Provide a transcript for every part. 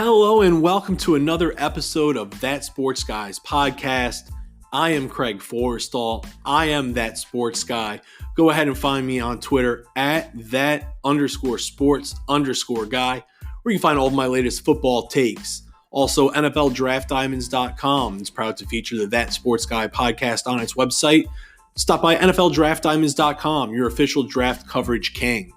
Hello and welcome to another episode of That Sports Guys podcast. I am Craig Forrestall. I am That Sports Guy. Go ahead and find me on Twitter at that_sports_guy, where you can find all of my latest football takes. Also, NFLDraftDiamonds.com is proud to feature the That Sports Guy podcast on its website. Stop by NFLDraftDiamonds.com, your official draft coverage king.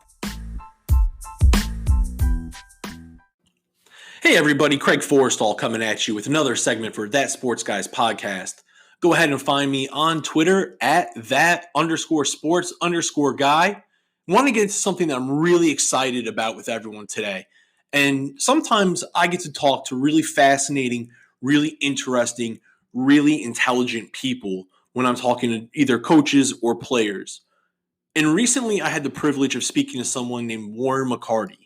Hey everybody, Craig Forrestall coming at you with another segment for That Sports Guys podcast. Go ahead and find me on Twitter at that_sports_guy. I want to get into something that I'm really excited about with everyone today. And sometimes I get to talk to really fascinating, really interesting, really intelligent people when I'm talking to either coaches or players. And recently I had the privilege of speaking to someone named Warren McCarty.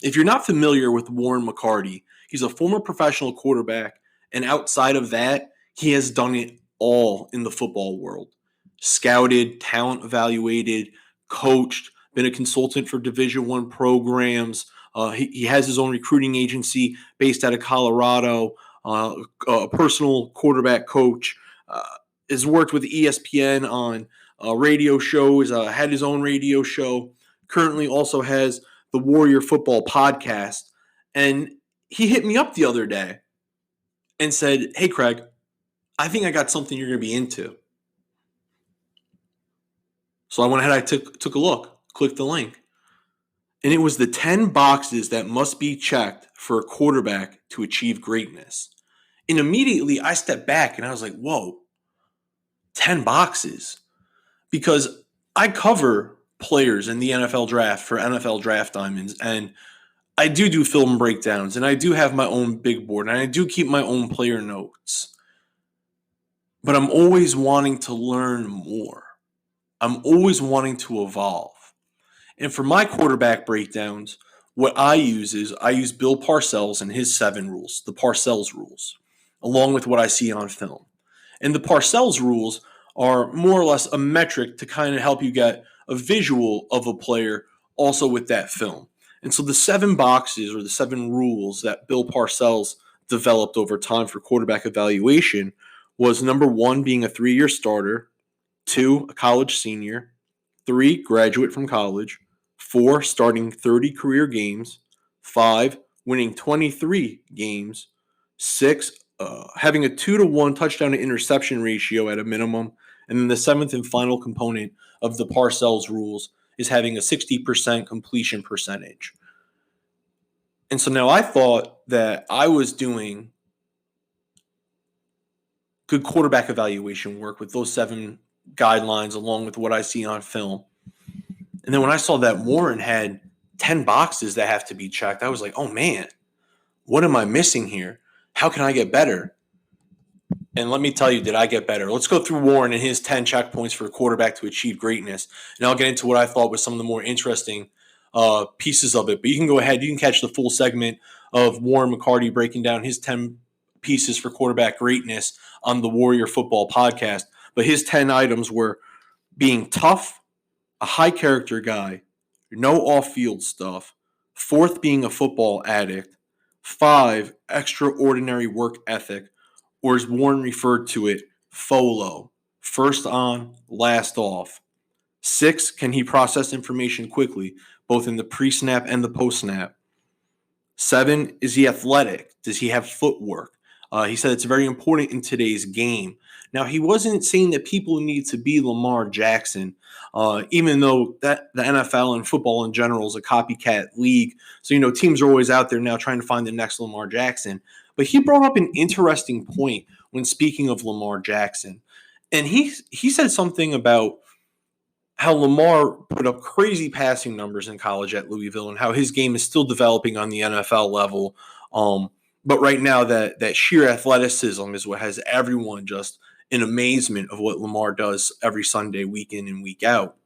If you're not familiar with Warren McCarty, he's a former professional quarterback, and outside of that, he has done it all in the football world. Scouted, talent evaluated, coached, been a consultant for Division I programs. He has his own recruiting agency based out of Colorado, a personal quarterback coach, has worked with ESPN on radio shows, had his own radio show, currently also has the Warrior Football podcast. And he hit me up the other day and said, "Hey, Craig, I think I got something you're going to be into." So I went ahead, I took a look, clicked the link. And it was the 10 boxes that must be checked for a quarterback to achieve greatness. And immediately I stepped back and I was like, whoa, 10 boxes. Because I cover players in the NFL draft for NFL Draft Diamonds, and I do film breakdowns, and I do have my own big board, and I do keep my own player notes. But I'm always wanting to learn more. I'm always wanting to evolve. And for my quarterback breakdowns, what I use is Bill Parcells and his 7 rules, the Parcells rules, along with what I see on film. And the Parcells rules are more or less a metric to kind of help you get a visual of a player also with that film. And so the 7 boxes or the 7 rules that Bill Parcells developed over time for quarterback evaluation was number 1, being a 3-year starter, 2, a college senior, 3, graduate from college, 4, starting 30 career games, 5, winning 23 games, 6, having a 2-to-1 touchdown to interception ratio at a minimum, and then the 7th and final component of the Parcells rules is having a 60% completion percentage. And so now I thought that I was doing good quarterback evaluation work with those 7 guidelines along with what I see on film. And then when I saw that Warren had 10 boxes that have to be checked, I was like, oh man, what am I missing here? How can I get better? And let me tell you, did I get better? Let's go through Warren and his 10 checkpoints for a quarterback to achieve greatness. And I'll get into what I thought was some of the more interesting pieces of it. But you can go ahead. You can catch the full segment of Warren McCarty breaking down his 10 pieces for quarterback greatness on the Warrior Football podcast. But his 10 items were being tough, a high character guy, no off-field stuff, 4th, being a football addict, 5, extraordinary work ethic, or as Warren referred to it, FOLO, first on, last off. 6, can he process information quickly, both in the pre-snap and the post-snap? 7, is he athletic? Does he have footwork? He said it's very important in today's game. Now, he wasn't saying that people need to be Lamar Jackson, even though that the NFL and football in general is a copycat league. So, teams are always out there now trying to find the next Lamar Jackson. But he brought up an interesting point when speaking of Lamar Jackson. And he said something about how Lamar put up crazy passing numbers in college at Louisville and how his game is still developing on the NFL level. But right now, that sheer athleticism is what has everyone just in amazement of what Lamar does every Sunday, week in and week out.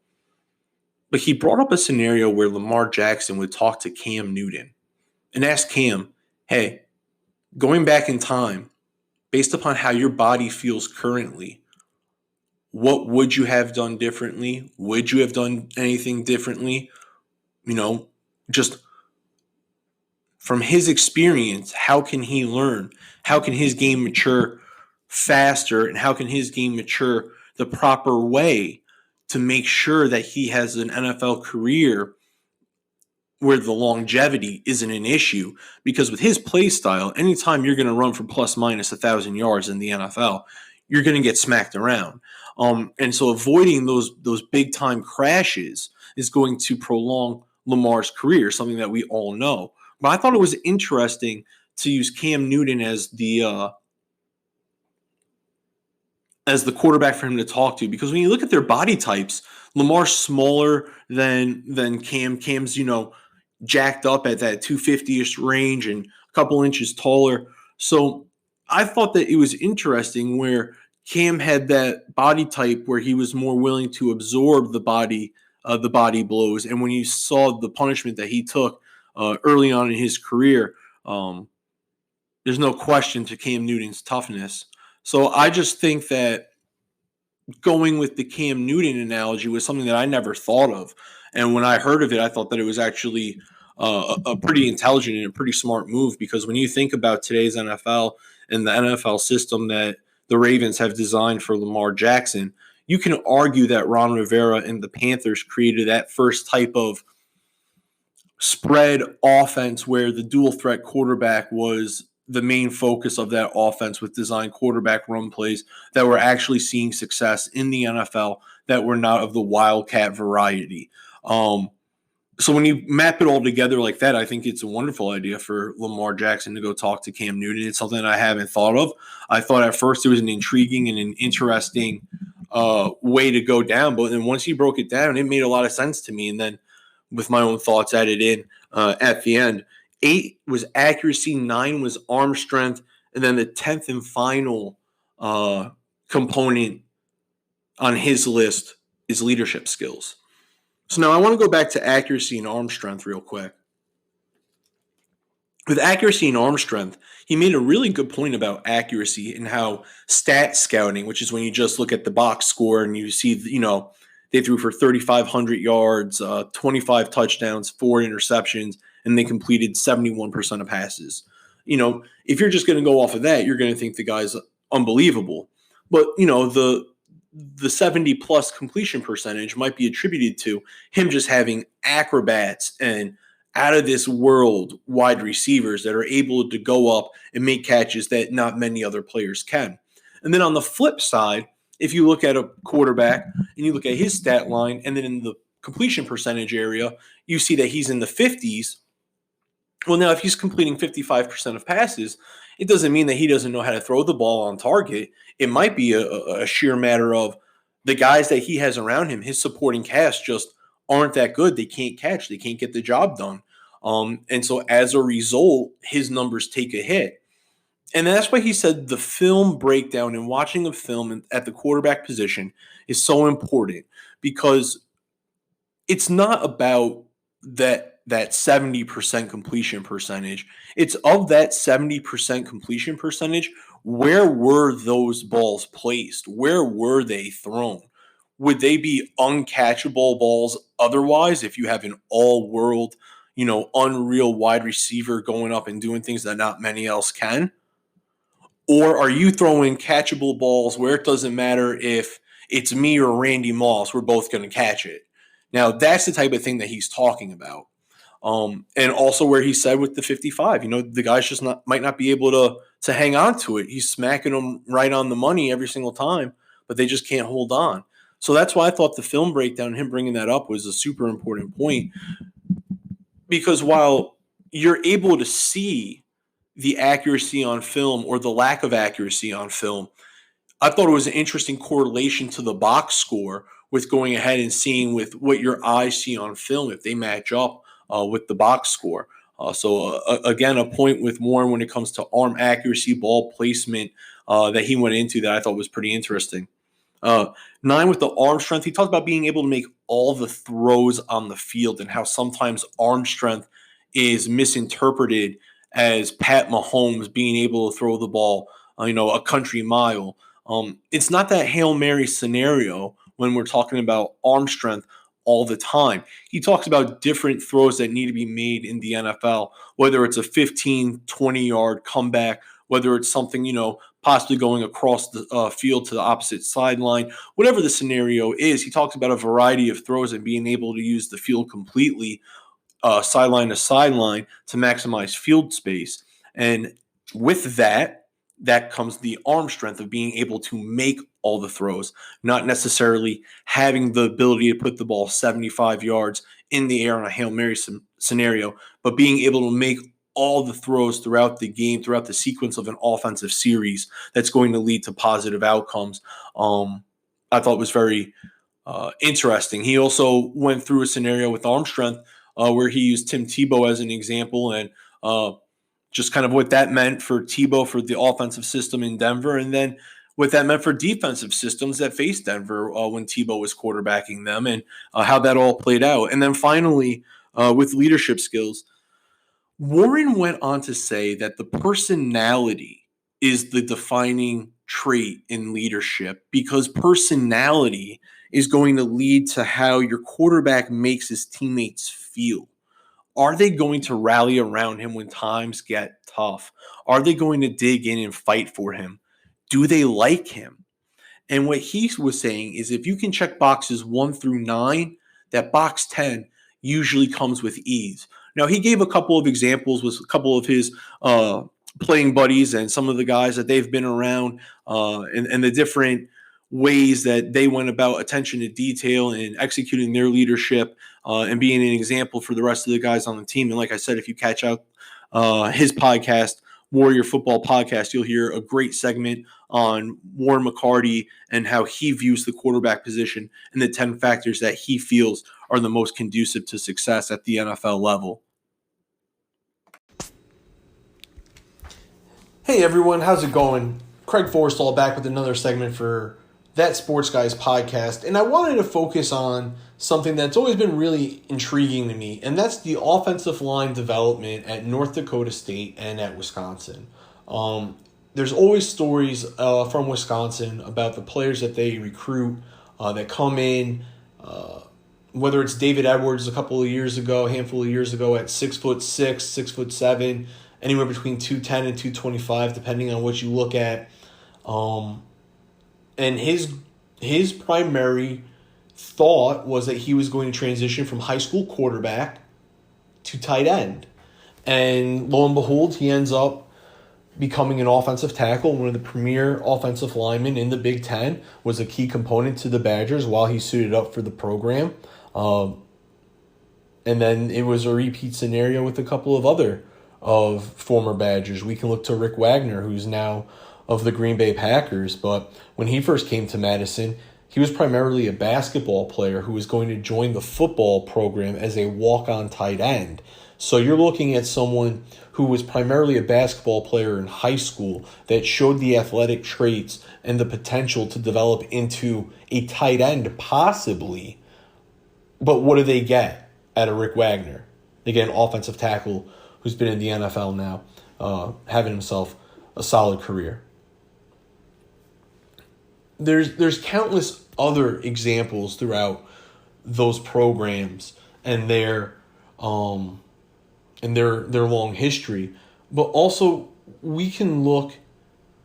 But he brought up a scenario where Lamar Jackson would talk to Cam Newton and ask Cam, hey, going back in time, based upon how your body feels currently, what would you have done differently? Would you have done anything differently? Just from his experience, how can he learn? How can his game mature faster? And how can his game mature the proper way to make sure that he has an NFL career where the longevity isn't an issue? Because with his play style, anytime you're going to run for plus minus 1,000 yards in the NFL, you're going to get smacked around. And so avoiding those big time crashes is going to prolong Lamar's career, something that we all know. But I thought it was interesting to use Cam Newton as the quarterback for him to talk to, because when you look at their body types, Lamar's smaller than Cam. Cam's jacked up at that 250-ish range and a couple inches taller. So I thought that it was interesting where Cam had that body type where he was more willing to absorb the body blows. And when you saw the punishment that he took early on in his career, there's no question to Cam Newton's toughness. So I just think that going with the Cam Newton analogy was something that I never thought of. And when I heard of it, I thought that it was actually a pretty intelligent and a pretty smart move, because when you think about today's NFL and the NFL system that the Ravens have designed for Lamar Jackson, you can argue that Ron Rivera and the Panthers created that first type of spread offense where the dual threat quarterback was the main focus of that offense, with designed quarterback run plays that were actually seeing success in the NFL that were not of the wildcat variety. So when you map it all together like that, I think it's a wonderful idea for Lamar Jackson to go talk to Cam Newton. It's something I haven't thought of. I thought at first it was an intriguing and an interesting way to go down, but then once he broke it down, it made a lot of sense to me. And then with my own thoughts added in at the end, 8 was accuracy, 9 was arm strength, and then the 10th and final component on his list is leadership skills. So now I want to go back to accuracy and arm strength real quick. With accuracy and arm strength, he made a really good point about accuracy and how stat scouting, which is when you just look at the box score and you see, they threw for 3,500 yards, 25 touchdowns, 4 interceptions, and they completed 71% of passes. If you're just going to go off of that, you're going to think the guy's unbelievable. But, the 70 plus completion percentage might be attributed to him just having acrobats and out of this world wide receivers that are able to go up and make catches that not many other players can. And then on the flip side, if you look at a quarterback and you look at his stat line, and then in the completion percentage area, you see that he's in the 50s. Well, now if he's completing 55% of passes, it doesn't mean that he doesn't know how to throw the ball on target. It might be a sheer matter of the guys that he has around him, his supporting cast, just aren't that good. They can't catch. They can't get the job done. And so as a result, his numbers take a hit. And that's why he said the film breakdown and watching the film at the quarterback position is so important, because it's not about that 70% completion percentage. It's of that 70% completion percentage, where were those balls placed? Where were they thrown? Would they be uncatchable balls otherwise if you have an all-world, unreal wide receiver going up and doing things that not many else can? Or are you throwing catchable balls where it doesn't matter if it's me or Randy Moss, we're both going to catch it? Now, that's the type of thing that he's talking about. And also where he said with the 55, the guys just might not be able to hang on to it. He's smacking them right on the money every single time, but they just can't hold on. So that's why I thought the film breakdown, him bringing that up, was a super important point, because while you're able to see the accuracy on film or the lack of accuracy on film, I thought it was an interesting correlation to the box score with going ahead and seeing with what your eyes see on film if they match up with the box score. Again, a point with Warren when it comes to arm accuracy, ball placement that he went into that I thought was pretty interesting. 9 with the arm strength, he talked about being able to make all the throws on the field and how sometimes arm strength is misinterpreted as Pat Mahomes being able to throw the ball, a country mile. It's not that Hail Mary scenario when we're talking about arm strength. all the time. He talks about different throws that need to be made in the NFL, whether it's a 15, 20-yard comeback, whether it's something, possibly going across the field to the opposite sideline, whatever the scenario is. He talks about a variety of throws and being able to use the field completely, sideline to sideline, to maximize field space. And with that comes the arm strength of being able to make all the throws, not necessarily having the ability to put the ball 75 yards in the air on a Hail Mary scenario, but being able to make all the throws throughout the game, throughout the sequence of an offensive series that's going to lead to positive outcomes. I thought was very interesting. He also went through a scenario with arm strength where he used Tim Tebow as an example, and just kind of what that meant for Tebow for the offensive system in Denver, and then what that meant for defensive systems that faced Denver when Tebow was quarterbacking them, and how that all played out. And then finally, with leadership skills, Warren went on to say that the personality is the defining trait in leadership, because personality is going to lead to how your quarterback makes his teammates feel. Are they going to rally around him when times get tough? Are they going to dig in and fight for him? Do they like him? And what he was saying is, if you can check boxes 1 through 9, that box 10 usually comes with ease. Now, he gave a couple of examples with a couple of his playing buddies and some of the guys that they've been around, and the different ways that they went about attention to detail and executing their leadership, and being an example for the rest of the guys on the team. And like I said, if you catch out his podcast, Warrior Football Podcast, you'll hear a great segment on Warren McCarty and how he views the quarterback position and the 10 factors that he feels are the most conducive to success at the NFL level. Hey everyone, how's it going? Craig Forrestall back with another segment for That Sports Guys podcast, and I wanted to focus on something that's always been really intriguing to me, and that's the offensive line development at North Dakota State and at Wisconsin. There's always stories from Wisconsin about the players that they recruit that come in, whether it's David Edwards a handful of years ago at 6'6", 6'7", anywhere between 210 and 225, depending on what you look at. And his primary thought was that he was going to transition from high school quarterback to tight end. And lo and behold, he ends up becoming an offensive tackle, one of the premier offensive linemen in the Big Ten, was a key component to the Badgers while he suited up for the program. And then it was a repeat scenario with a couple of other of former Badgers. We can look to Rick Wagner, who's now of the Green Bay Packers, but when he first came to Madison, he was primarily a basketball player who was going to join the football program as a walk-on tight end. So you're looking at someone who was primarily a basketball player in high school that showed the athletic traits and the potential to develop into a tight end possibly. But what do they get out of Rick Wagner? They get an offensive tackle who's been in the NFL now, having himself a solid career. There's countless other examples throughout those programs and their long history, but also we can look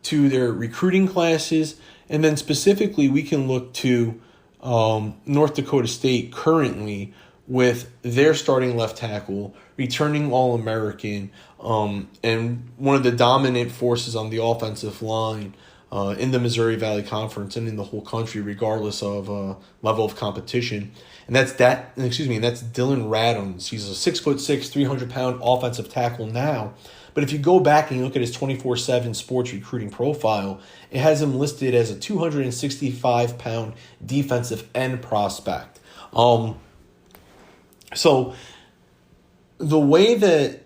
to their recruiting classes, and then specifically we can look to North Dakota State currently with their starting left tackle, returning All-American, and one of the dominant forces on the offensive line in the Missouri Valley Conference and in the whole country, regardless of level of competition. And that's Dylan Radunz. He's a 6'6", 300-pound offensive tackle now. But if you go back and you look at his 24/7 sports recruiting profile, it has him listed as a 265-pound defensive end prospect. So the way that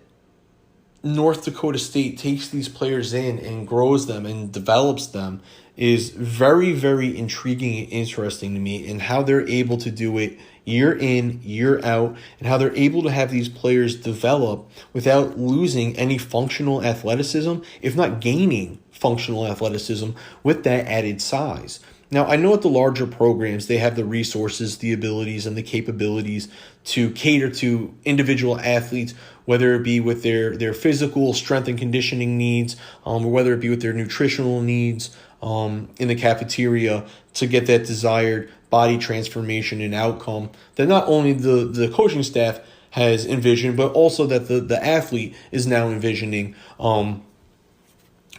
North Dakota State takes these players in and grows them and develops them is very, very intriguing and interesting to me, and how they're able to do it year in, year out, and how they're able to have these players develop without losing any functional athleticism, if not gaining functional athleticism with that added size. Now, I know at the larger programs, they have the resources, the abilities, and the capabilities to cater to individual athletes, whether it be with their physical strength and conditioning needs, or whether it be with their nutritional needs in the cafeteria to get that desired body transformation and outcome that not only the coaching staff has envisioned, but also that the athlete is now envisioning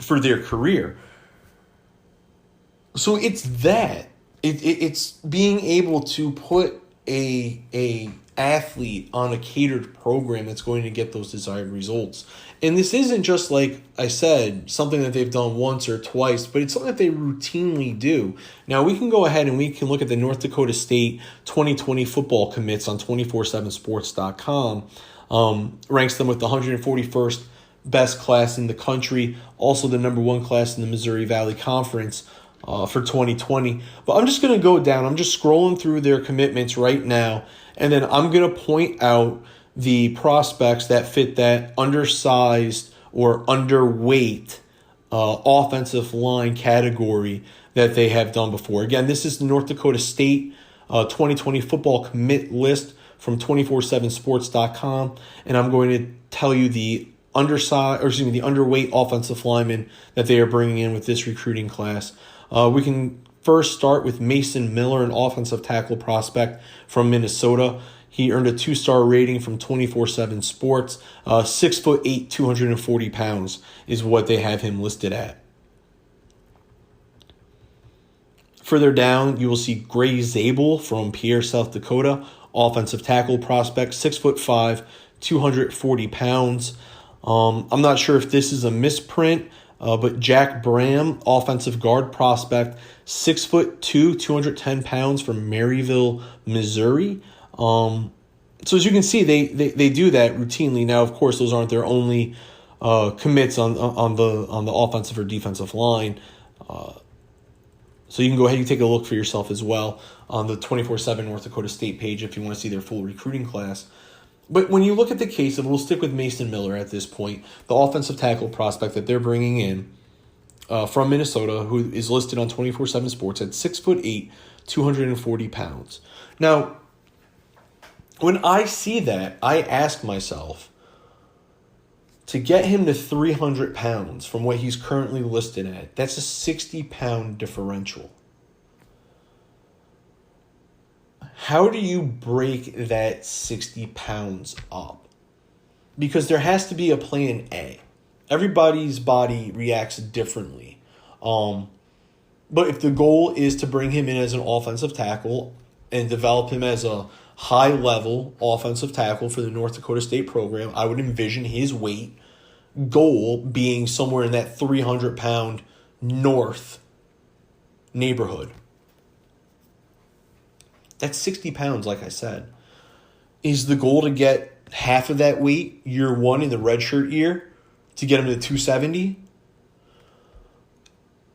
for their career. So it's that. It's being able to put a athlete on a catered program that's going to get those desired results. And this isn't just, like I said, something that they've done once or twice, but it's something that they routinely do. Now, we can go ahead and we can look at the North Dakota State 2020 football commits on 247sports.com. Ranks them with the 141st best class in the country, also the number one class in the Missouri Valley Conference for 2020. But I'm just going to go down. I'm just scrolling through their commitments right now, and then I'm going to point out the prospects that fit that undersized or underweight offensive line category that they have done before. Again, this is the North Dakota State 2020 football commit list from 247sports.com, and I'm going to tell you the underweight offensive linemen that they are bringing in with this recruiting class. We can first start with Mason Miller, an offensive tackle prospect from Minnesota. He earned a 2-star rating from 247 Sports. 6'8", 240 pounds is what they have him listed at. Further down, you will see Gray Zabel from Pierre, South Dakota, offensive tackle prospect, 6'5", 240 pounds. I'm not sure if this is a misprint, but Jack Bram, offensive guard prospect, 6'2", 210 pounds from Maryville, Missouri. So as you can see, they do that routinely. Now, of course, those aren't their only commits on the offensive or defensive line. So you can go ahead and take a look for yourself as well on the 24/7 North Dakota State page if you want to see their full recruiting class. But when you look at the case of, we'll stick with Mason Miller at this point, the offensive tackle prospect that they're bringing in from Minnesota, who is listed on 24/7 Sports at 6'8", 240 pounds. Now, when I see that, I ask myself, to get him to 300 pounds from what he's currently listed at, that's a 60-pound differential. How do you break that 60 pounds up? Because there has to be a plan A. Everybody's body reacts differently. But if the goal is to bring him in as an offensive tackle and develop him as a high-level offensive tackle for the North Dakota State program, I would envision his weight goal being somewhere in that 300-pound north neighborhood. That's 60 pounds, like I said. Is the goal to get half of that weight year one in the redshirt year to get him to 270?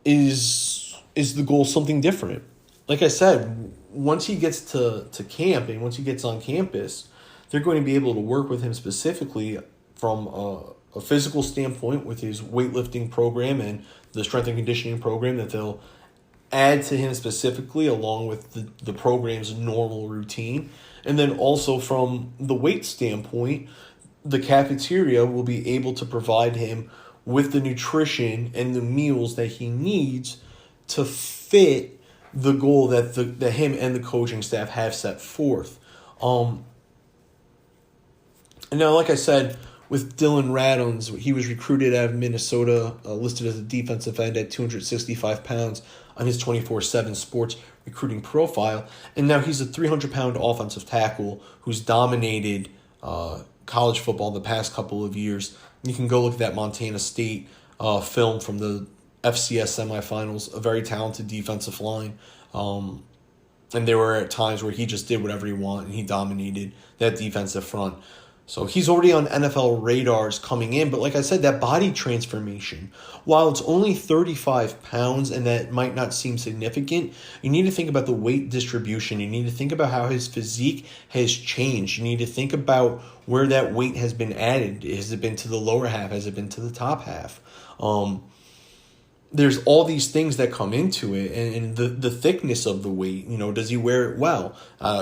Is the goal something different? Like I said, once he gets to camp and once he gets on campus, they're going to be able to work with him specifically from a physical standpoint with his weightlifting program and the strength and conditioning program that they'll add to him specifically along with the program's normal routine. And then also from the weight standpoint, the cafeteria will be able to provide him with the nutrition and the meals that he needs to fit the goal that him and the coaching staff have set forth. And now, like I said, with Dylan Radons, he was recruited out of Minnesota, listed as a defensive end at 265 pounds on his 24/7 Sports recruiting profile. And now he's a 300-pound offensive tackle who's dominated college football the past couple of years. You can go look at that Montana State film from the FCS semifinals, a very talented defensive line. And there were at times where he just did whatever he wanted, and he dominated that defensive front. So he's already on NFL radars coming in. But like I said, that body transformation, while it's only 35 pounds and that might not seem significant, you need to think about the weight distribution. You need to think about how his physique has changed. You need to think about where that weight has been added. Has it been to the lower half? Has it been to the top half? there's all these things that come into it, and the thickness of the weight. Does he wear it well?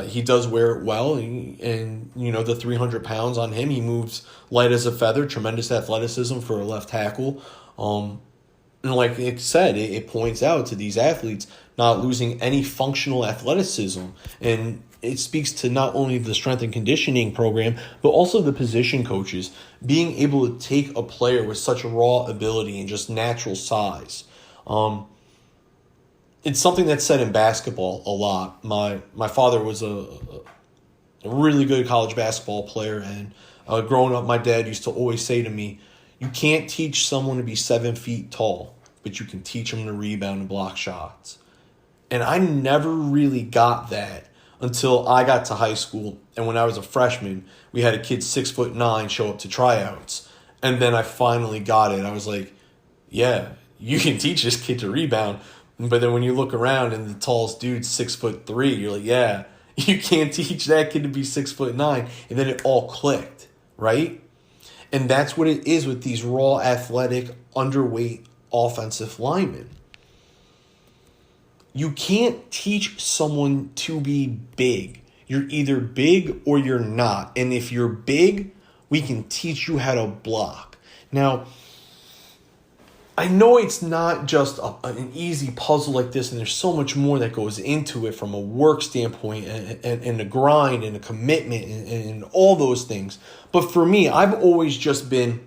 He does wear it well, and the 300 pounds on him, he moves light as a feather. Tremendous athleticism for a left tackle. And like it said, it points out to these athletes not losing any functional athleticism, and it speaks to not only the strength and conditioning program, but also the position coaches being able to take a player with such a raw ability and just natural size. It's something that's said in basketball a lot. My father was a really good college basketball player, and growing up, my dad used to always say to me, "You can't teach someone to be 7 feet tall, but you can teach them to rebound and block shots." And I never really got that until I got to high school. And when I was a freshman, we had a kid 6'9" show up to tryouts. And then I finally got it. I was like, yeah, you can teach this kid to rebound. But then when you look around and the tallest dude's 6'3", you're like, yeah, you can't teach that kid to be 6'9". And then it all clicked, right? And that's what it is with these raw, athletic, underweight offensive linemen. You can't teach someone to be big. You're either big or you're not. And if you're big, we can teach you how to block. Now, I know it's not just an easy puzzle like this, and there's so much more that goes into it from a work standpoint and a grind and a commitment and all those things. But for me, I've always just been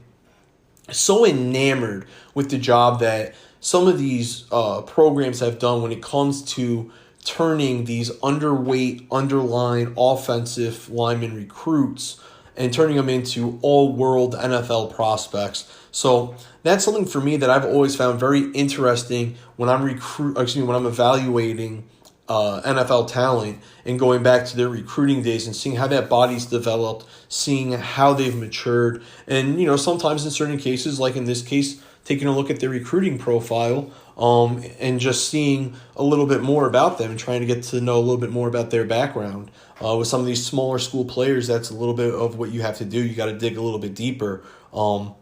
so enamored with the job that some of these programs have done when it comes to turning these underweight, underline offensive lineman recruits and turning them into all-world NFL prospects. So that's something for me that I've always found very interesting when I'm evaluating NFL talent and going back to their recruiting days and seeing how that body's developed, seeing how they've matured, and sometimes in certain cases, like in this case, taking a look at their recruiting profile, and just seeing a little bit more about them and trying to get to know a little bit more about their background. With some of these smaller school players, that's a little bit of what you have to do. You got to dig a little bit deeper. So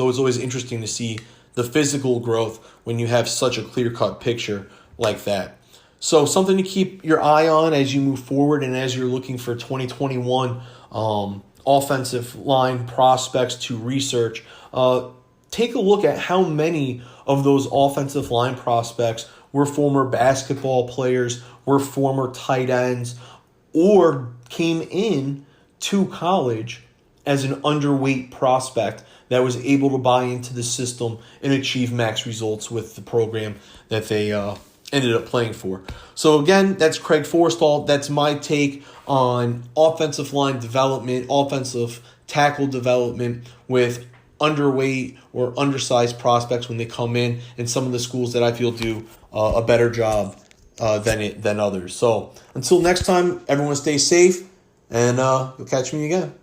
it's always interesting to see the physical growth when you have such a clear-cut picture like that. So something to keep your eye on as you move forward and as you're looking for 2021 offensive line prospects to research. Take a look at how many of those offensive line prospects were former basketball players, were former tight ends, or came in to college as an underweight prospect that was able to buy into the system and achieve max results with the program that they ended up playing for. So again, that's Craig Forstall. That's my take on offensive line development, offensive tackle development with underweight or undersized prospects when they come in, and some of the schools that I feel do a better job than others. So until next time, everyone stay safe, and you'll catch me again.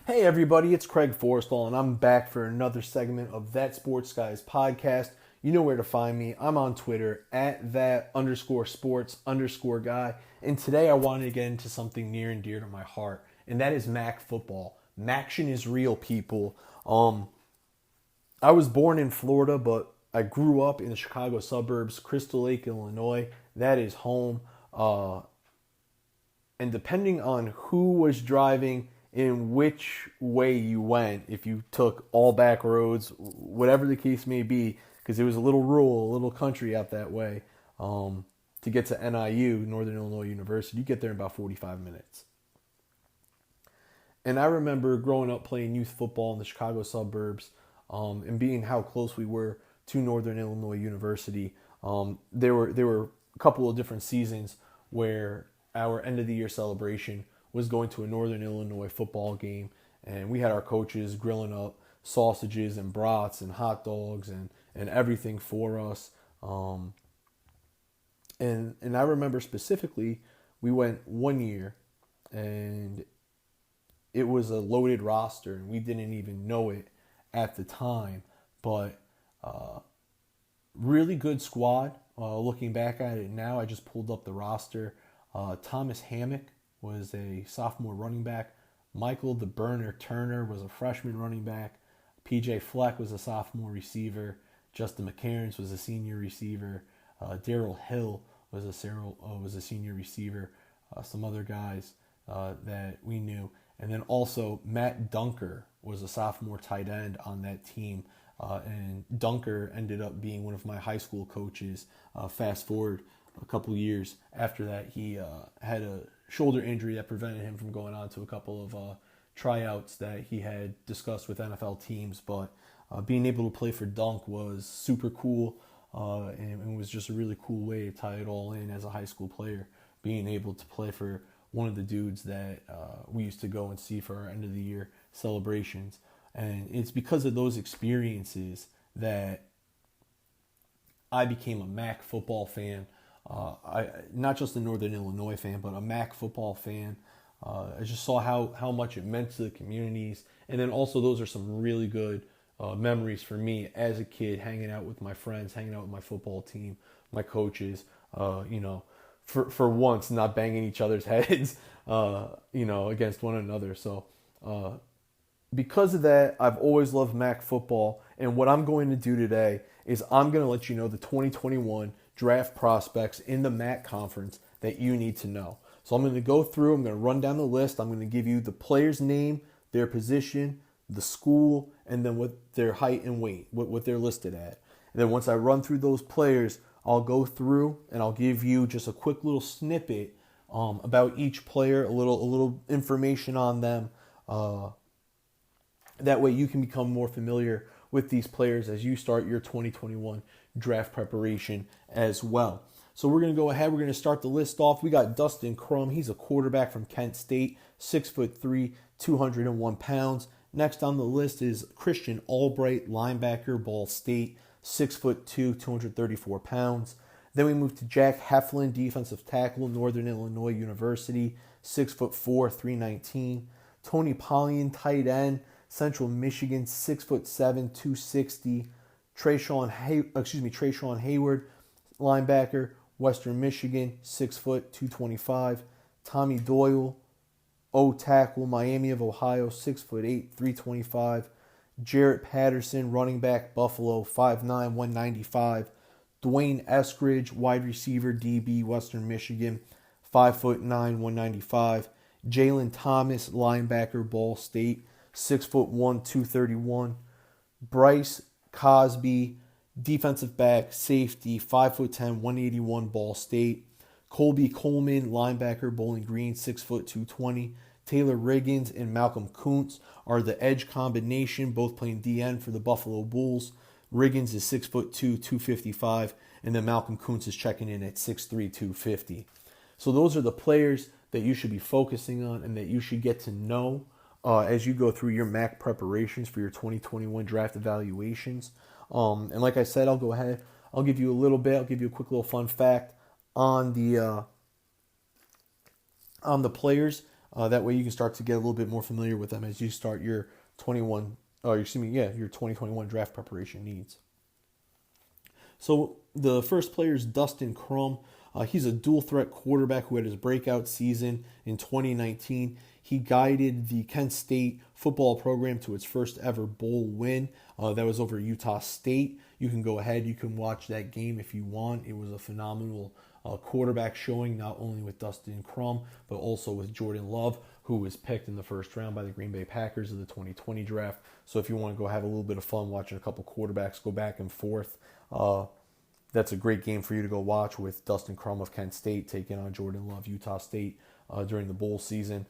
Hey everybody, it's Craig Forstall, and I'm back for another segment of That Sports Guys podcast. You know where to find me. I'm on Twitter at that_sports_guy. And today I wanted to get into something near and dear to my heart, and that is MAC football. Maction is real, people. I was born in Florida, but I grew up in the Chicago suburbs, Crystal Lake, Illinois. That is home. And depending on who was driving, in which way you went, if you took all back roads, whatever the case may be, because it was a little rural, a little country out that way, to get to NIU, Northern Illinois University, you get there in about 45 minutes. And I remember growing up playing youth football in the Chicago suburbs, and being how close we were to Northern Illinois University. There were a couple of different seasons where our end of the year celebration was going to a Northern Illinois football game, and we had our coaches grilling up sausages and brats and hot dogs and everything for us. And I remember specifically, we went one year, and it was a loaded roster, and we didn't even know it at the time, but really good squad. Looking back at it now, I just pulled up the roster. Thomas Hammock was a sophomore running back. Michael the Burner Turner was a freshman running back. PJ Fleck was a sophomore receiver. Justin McCairns was a senior receiver. Daryl Hill was a senior receiver. Some other guys that we knew. And then also Matt Dunker was a sophomore tight end on that team. And Dunker ended up being one of my high school coaches. Fast forward a couple years after that, he had a shoulder injury that prevented him from going on to a couple of tryouts that he had discussed with NFL teams. But being able to play for Dunk was super cool, and it was just a really cool way to tie it all in as a high school player, being able to play for one of the dudes that we used to go and see for our end of the year celebrations. And it's because of those experiences that I became a MAC football fan. Not just a Northern Illinois fan, but a MAC football fan. I just saw how much it meant to the communities. And then also those are some really good memories for me as a kid, hanging out with my friends, hanging out with my football team, my coaches, for once not banging each other's heads, against one another. So because of that, I've always loved MAC football. And what I'm going to do today is I'm going to let you know the 2021 draft prospects in the MAC conference that you need to know. So I'm going to go through, I'm going to run down the list. I'm going to give you the player's name, their position, the school, and then what their height and weight, what they're listed at. And then once I run through those players, I'll go through and I'll give you just a quick little snippet about each player, a little information on them. That way you can become more familiar with these players as you start your 2021 draft preparation as well. So we're going to go ahead. We're going to start the list off. We got Dustin Crum. He's a quarterback from Kent State, 6'3", 201 pounds. Next on the list is Christian Albright, linebacker, Ball State, 6'2", 234 pounds. Then we move to Jack Heflin, defensive tackle, Northern Illinois University, 6'4", 319. Tony Pollian, tight end, Central Michigan, 6'7", 260. Trayshawn Hayward, linebacker, Western Michigan, 6 foot, 225. Tommy Doyle, O-tackle, Miami of Ohio, 6'8", 325. Jarrett Patterson, running back, Buffalo, 5'9", 195. Dwayne Eskridge, wide receiver, DB, Western Michigan, 5'9", 195. Jalen Thomas, linebacker, Ball State, 6'1", 231. Bryce Cosby, defensive back, safety, 5'10", 181, Ball State. Colby Coleman, linebacker, Bowling Green, 6', 220. Taylor Riggins and Malcolm Kuntz are the edge combination, both playing DN for the Buffalo Bulls. Riggins is 6'2", 255, and then Malcolm Kuntz is checking in at 6'3", 250. So those are the players that you should be focusing on and that you should get to know as you go through your MAC preparations for your 2021 draft evaluations. And like I said, I'll go ahead. I'll give you a quick little fun fact on the players. That way you can start to get a little bit more familiar with them as you start your 2021 draft preparation needs. So the first player is Dustin Crum. He's a dual threat quarterback who had his breakout season in 2019. He guided the Kent State football program to its first ever bowl win. That was over Utah State. You can go ahead. You can watch that game if you want. It was a phenomenal quarterback showing, not only with Dustin Crum, but also with Jordan Love, who was picked in the first round by the Green Bay Packers of the 2020 draft. So if you want to go have a little bit of fun watching a couple quarterbacks go back and forth, that's a great game for you to go watch with Dustin Crum of Kent State taking on Jordan Love, Utah State, during the bowl season.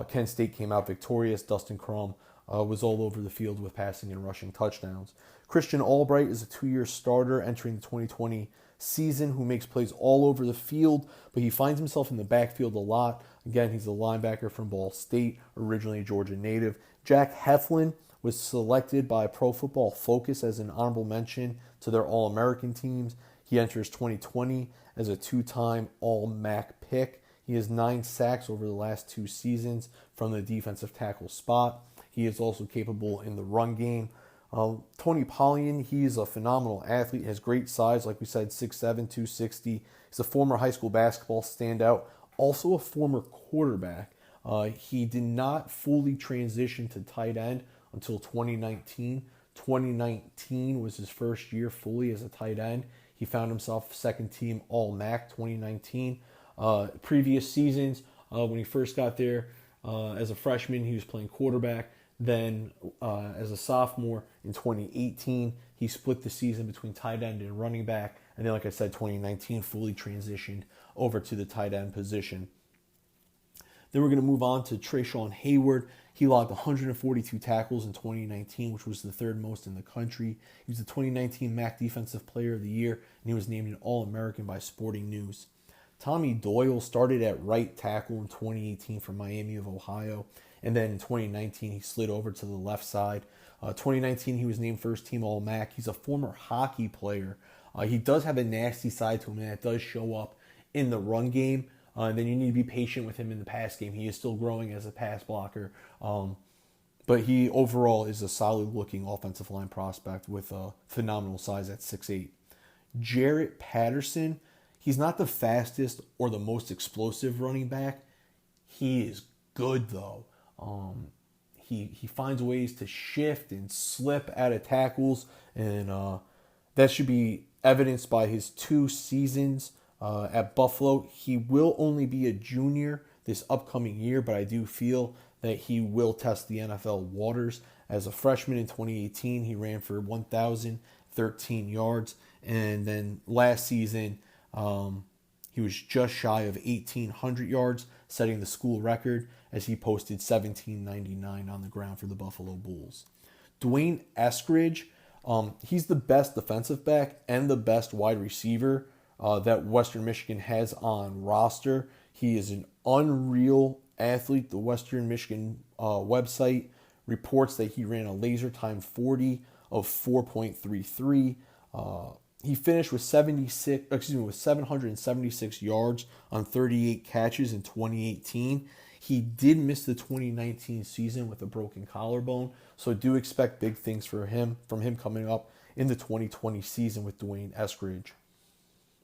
Kent State came out victorious. Dustin Crum was all over the field with passing and rushing touchdowns. Christian Albright is a 2-year starter entering the 2020 season who makes plays all over the field, but he finds himself in the backfield a lot. Again, he's a linebacker from Ball State, originally a Georgia native. Jack Heflin was selected by Pro Football Focus as an honorable mention to their All-American teams. He enters 2020 as a 2-time All-MAC pick. He has 9 sacks over the last 2 seasons from the defensive tackle spot. He is also capable in the run game. Tony Pollian, he's a phenomenal athlete, has great size, like we said, 6'7", 260. He's a former high school basketball standout, also a former quarterback. He did not fully transition to tight end until 2019. 2019 was his first year fully as a tight end. He found himself second team All-MAC 2019. Previous seasons, when he first got there as a freshman, he was playing quarterback. Then as a sophomore in 2018, he split the season between tight end and running back. And then, like I said, 2019 fully transitioned over to the tight end position. Then we're going to move on to Trayshawn Hayward. He logged 142 tackles in 2019, which was the third most in the country. He was the 2019 MAC Defensive Player of the Year, and he was named an All-American by Sporting News. Tommy Doyle started at right tackle in 2018 for Miami of Ohio, and then in 2019 he slid over to the left side. 2019 he was named first team All-MAC. He's a former hockey player. He does have a nasty side to him, and that does show up in the run game. And then you need to be patient with him in the pass game. He is still growing as a pass blocker. But he overall is a solid-looking offensive line prospect with a phenomenal size at 6'8". Jarrett Patterson, he's not the fastest or the most explosive running back. He is good, though. He finds ways to shift and slip out of tackles, and that should be evidenced by his 2 seasons at Buffalo. He will only be a junior this upcoming year, but I do feel that he will test the NFL waters. As a freshman in 2018, he ran for 1,013 yards, and then last season he was just shy of 1,800 yards, setting the school record as he posted 1,799 on the ground for the Buffalo Bulls. Dwayne Eskridge, he's the best defensive back and the best wide receiver that Western Michigan has on roster. He is an unreal athlete. The Western Michigan website reports that he ran a laser time 40 of 4.33. He finished with 776 yards on 38 catches in 2018. He did miss the 2019 season with a broken collarbone, so do expect big things from him coming up in the 2020 season with Dwayne Eskridge.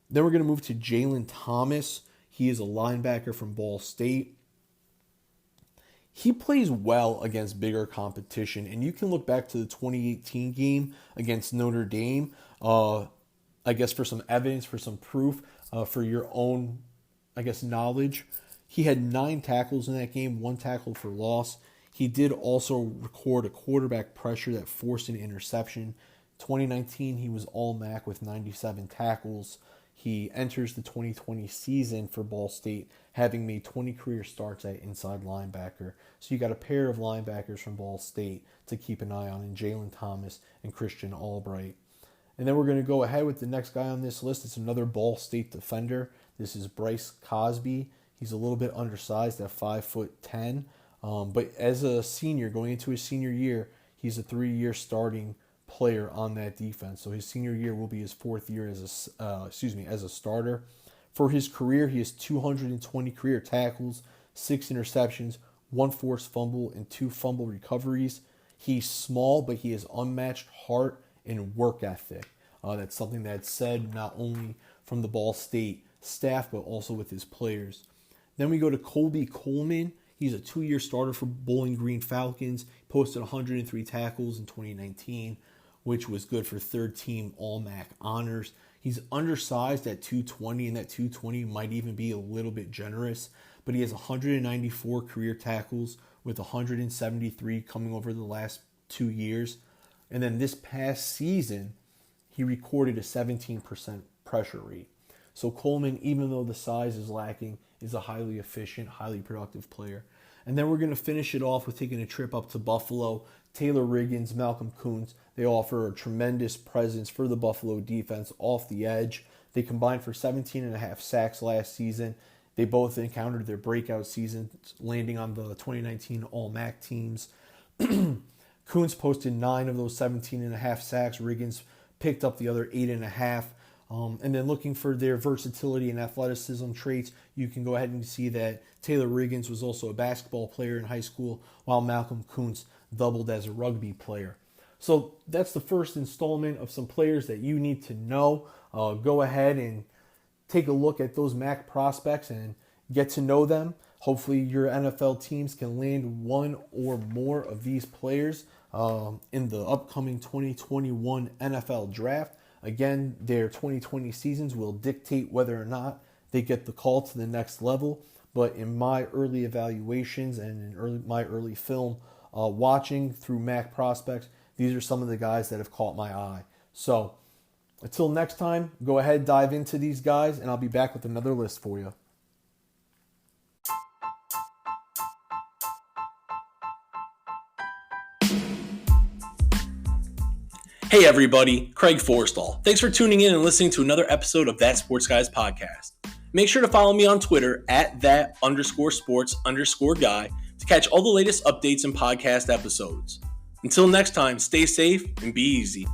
Then we're going to move to Jalen Thomas. He is a linebacker from Ball State. He plays well against bigger competition, and you can look back to the 2018 game against Notre Dame, I guess for some evidence, for some proof, for your own, knowledge. He had 9 tackles in that game, 1 tackle for loss. He did also record a quarterback pressure that forced an interception. 2019, he was All-MAC with 97 tackles. He enters the 2020 season for Ball State, having made 20 career starts at inside linebacker. So you got a pair of linebackers from Ball State to keep an eye on in Jalen Thomas and Christian Albright. And then we're going to go ahead with the next guy on this list. It's another Ball State defender. This is Bryce Cosby. He's a little bit undersized at 5'10", but as a senior, going into his senior year, he's a 3-year starting player on that defense. So his senior year will be his 4th year as a starter. For his career, he has 220 career tackles, 6 interceptions, 1 forced fumble, and 2 fumble recoveries. He's small, but he has unmatched heart and work ethic. That's something that's said not only from the Ball State staff, but also with his players. Then we go to Colby Coleman. He's a 2-year starter for Bowling Green Falcons. He posted 103 tackles in 2019, which was good for 3rd team All-MAC honors. He's undersized at 220, and that 220 might even be a little bit generous, but he has 194 career tackles with 173 coming over the last 2 years. And then this past season, he recorded a 17% pressure rate. So Coleman, even though the size is lacking, is a highly efficient, highly productive player. And then we're going to finish it off with taking a trip up to Buffalo. Taylor Riggins, Malcolm Kuntz, they offer a tremendous presence for the Buffalo defense off the edge. They combined for 17.5 sacks last season. They both encountered their breakout seasons, landing on the 2019 All-MAC teams. Kuntz posted 9 of those 17.5 sacks. Riggins picked up the other 8.5. And then looking for their versatility and athleticism traits, you can go ahead and see that Taylor Riggins was also a basketball player in high school, while Malcolm Kuntz doubled as a rugby player. So that's the first installment of some players that you need to know. Go ahead and take a look at those MAC prospects and get to know them. Hopefully your NFL teams can land one or more of these players in the upcoming 2021 NFL draft. Again, their 2020 seasons will dictate whether or not they get the call to the next level. But in my early evaluations and in my early film watching through Mac Prospects, these are some of the guys that have caught my eye. So until next time, go ahead, dive into these guys, and I'll be back with another list for you. Hey everybody, Craig Forstall. Thanks for tuning in and listening to another episode of That Sports Guys podcast. Make sure to follow me on Twitter at @that_sports_guy to catch all the latest updates and podcast episodes. Until next time, stay safe and be easy.